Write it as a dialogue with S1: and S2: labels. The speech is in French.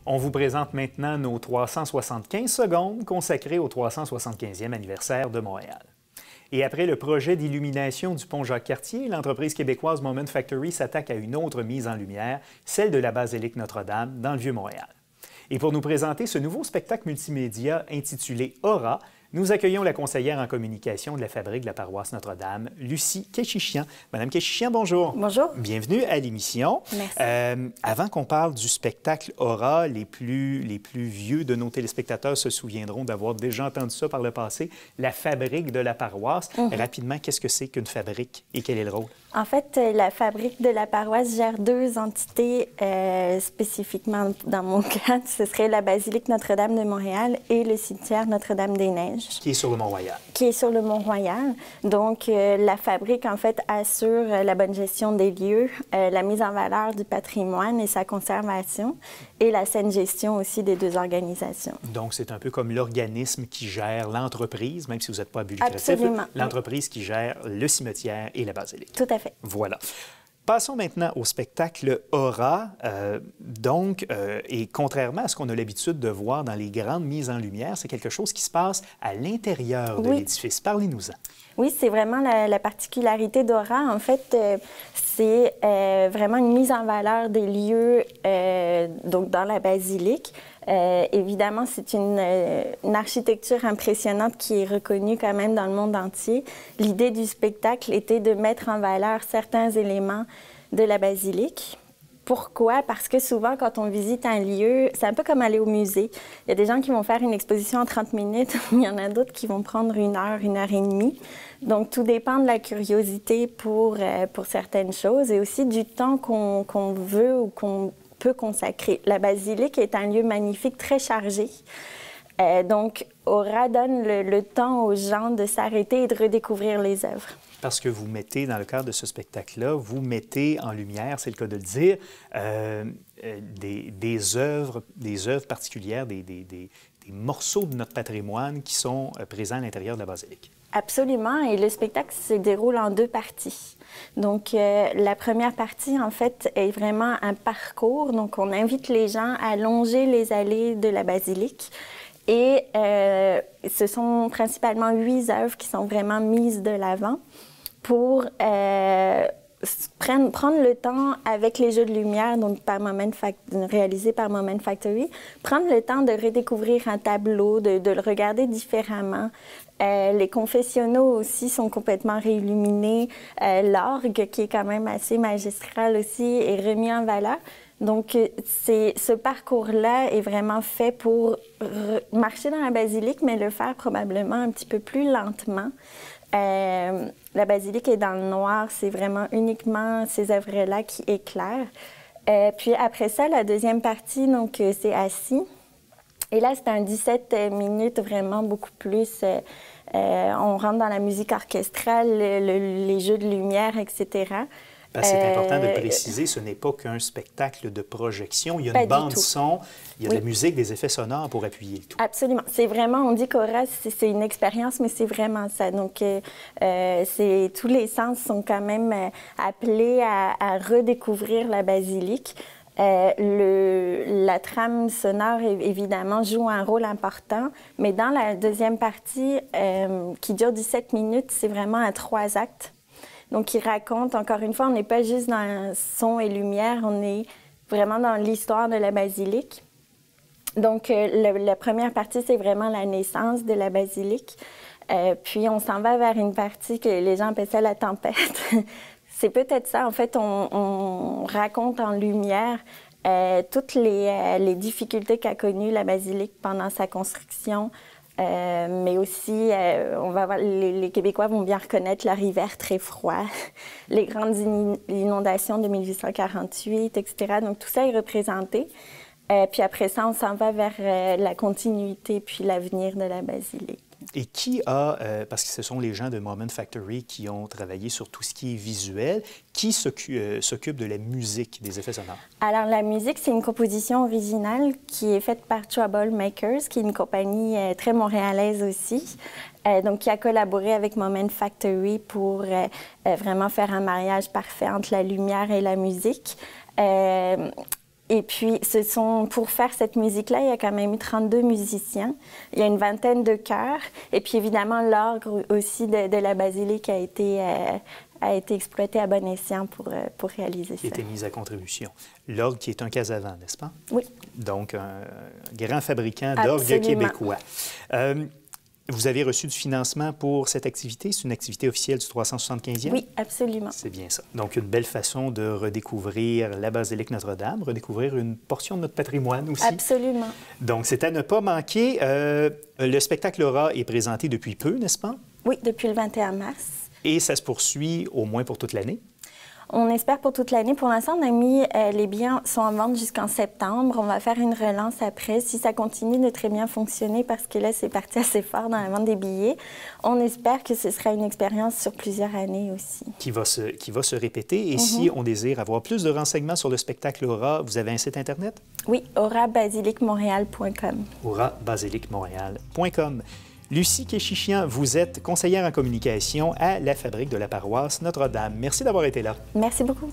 S1: On vous présente maintenant nos 375 secondes consacrées au 375e anniversaire de Montréal. Et après le projet d'illumination du pont Jacques-Cartier, l'entreprise québécoise Moment Factory s'attaque à une autre mise en lumière, celle de la basilique Notre-Dame dans le Vieux-Montréal. Et pour nous présenter ce nouveau spectacle multimédia intitulé Aura, nous accueillons la conseillère en communication de la Fabrique de la paroisse Notre-Dame, Lucie Kéchichian. Madame Kéchichian, bonjour.
S2: Bonjour.
S1: Bienvenue à l'émission.
S2: Merci.
S1: Avant qu'on parle du spectacle Aura, les plus vieux de nos téléspectateurs se souviendront d'avoir déjà entendu ça par le passé, la Fabrique de la paroisse. Rapidement, qu'est-ce que c'est qu'une fabrique et quel est le rôle?
S2: En fait, la Fabrique de la paroisse gère deux entités spécifiquement dans mon cas. Ce serait la basilique Notre-Dame de Montréal et le cimetière Notre-Dame-des-Neiges.
S1: Qui est sur le Mont-Royal.
S2: Qui est sur le Mont-Royal. Donc, la Fabrique, en fait, assure la bonne gestion des lieux, la mise en valeur du patrimoine et sa conservation, et la saine gestion aussi des deux organisations.
S1: Donc, c'est un peu comme l'organisme qui gère l'entreprise, même si vous n'êtes pas à but lucratif.
S2: Absolument.
S1: L'entreprise qui gère le cimetière et la basilique.
S2: Tout à fait.
S1: Voilà. Passons maintenant au spectacle Aura. Et contrairement à ce qu'on a l'habitude de voir dans les grandes mises en lumière, c'est quelque chose qui se passe à l'intérieur de l'édifice. Parlez-nous-en.
S2: Oui, c'est vraiment la particularité d'Aura. En fait, c'est vraiment une mise en valeur des lieux donc dans la basilique. Évidemment, c'est une architecture impressionnante qui est reconnue quand même dans le monde entier. L'idée du spectacle était de mettre en valeur certains éléments de la basilique. Pourquoi? Parce que souvent, quand on visite un lieu, c'est un peu comme aller au musée. Il y a des gens qui vont faire une exposition en 30 minutes, il y en a d'autres qui vont prendre une heure et demie. Donc, tout dépend de la curiosité pour certaines choses et aussi du temps qu'on veut ou qu'on peut consacrer. La basilique est un lieu magnifique, très chargé. Donc, Aura donne le temps aux gens de s'arrêter et de redécouvrir les œuvres.
S1: Parce que vous mettez, dans le cadre de ce spectacle-là, vous mettez en lumière, c'est le cas de le dire, des œuvres particulières, des morceaux de notre patrimoine qui sont présents à l'intérieur de la basilique.
S2: Absolument, et le spectacle se déroule en deux parties. Donc, la première partie, en fait, est vraiment un parcours. Donc, on invite les gens à longer les allées de la basilique. Et ce sont principalement 8 œuvres qui sont vraiment mises de l'avant pour prendre le temps avec les jeux de lumière, donc réalisés par Moment Factory, prendre le temps de redécouvrir un tableau, de le regarder différemment. Les confessionnaux aussi sont complètement réilluminés. L'orgue, qui est quand même assez magistral aussi, est remis en valeur. Donc, ce parcours-là est vraiment fait pour marcher dans la basilique, mais le faire probablement un petit peu plus lentement. La basilique est dans le noir, c'est vraiment uniquement ces œuvres-là qui éclairent. Puis après ça, la deuxième partie, donc c'est assis. Et là, c'est un 17 minutes vraiment beaucoup plus. On rentre dans la musique orchestrale, les jeux de lumière, etc.
S1: C'est important de le préciser, ce n'est pas qu'un spectacle de projection. Il y a une bande-son, il y a de la musique, des effets sonores pour appuyer le tout.
S2: Absolument. C'est vraiment, on dit qu'Aura, c'est une expérience, mais c'est vraiment ça. Donc, tous les sens sont quand même appelés à redécouvrir la basilique. La trame sonore, évidemment, joue un rôle important, mais dans la deuxième partie, qui dure 17 minutes, c'est vraiment à 3 actes. Donc, il raconte, encore une fois, on n'est pas juste dans son et lumière, on est vraiment dans l'histoire de la basilique. Donc, la première partie, c'est vraiment la naissance de la basilique. Puis, on s'en va vers une partie que les gens appellent ça la tempête. C'est peut-être ça. En fait, on raconte en lumière toutes les difficultés qu'a connues la basilique pendant sa construction. Mais aussi, on va voir, les Québécois vont bien reconnaître leur hiver très froid, les grandes inondations de 1848, etc. Donc, tout ça est représenté. Puis après ça, on s'en va vers la continuité puis l'avenir de la basilique.
S1: Et qui a, parce que ce sont les gens de Moment Factory qui ont travaillé sur tout ce qui est visuel, qui s'occupe de la musique, des effets sonores?
S2: Alors, la musique, c'est une composition originale qui est faite par Troublemakers, qui est une compagnie très montréalaise aussi, donc qui a collaboré avec Moment Factory pour vraiment faire un mariage parfait entre la lumière et la musique. Et puis, pour faire cette musique-là, il y a quand même eu 32 musiciens. Il y a une vingtaine de chœurs. Et puis, évidemment, l'orgue aussi de la basilique a été exploité à bon escient pour réaliser ça.
S1: Qui a été mise à contribution. L'orgue qui est un Casavant, n'est-ce pas?
S2: Oui.
S1: Donc, un grand fabricant d'orgue québécois. Vous avez reçu du financement pour cette activité? C'est une activité officielle du 375e?
S2: Oui, absolument.
S1: C'est bien ça. Donc, une belle façon de redécouvrir la basilique Notre-Dame, redécouvrir une portion de notre patrimoine aussi.
S2: Absolument.
S1: Donc, c'est à ne pas manquer. Le spectacle Aura est présenté depuis peu, n'est-ce pas?
S2: Oui, depuis le 21 mars.
S1: Et ça se poursuit au moins pour toute l'année?
S2: On espère pour toute l'année. Pour l'instant, on a mis les billets sont en vente jusqu'en septembre. On va faire une relance après. Si ça continue de très bien fonctionner, parce que là, c'est parti assez fort dans la vente des billets, on espère que ce sera une expérience sur plusieurs années aussi. Qui va
S1: se répéter. Et si on désire avoir plus de renseignements sur le spectacle Aura, vous avez un site Internet?
S2: Oui, aurabasiliquemontréal.com.
S1: aurabasiliquemontréal.com. Lucie Kéchichian, vous êtes conseillère en communication à la Fabrique de la paroisse Notre-Dame. Merci d'avoir été là.
S2: Merci beaucoup.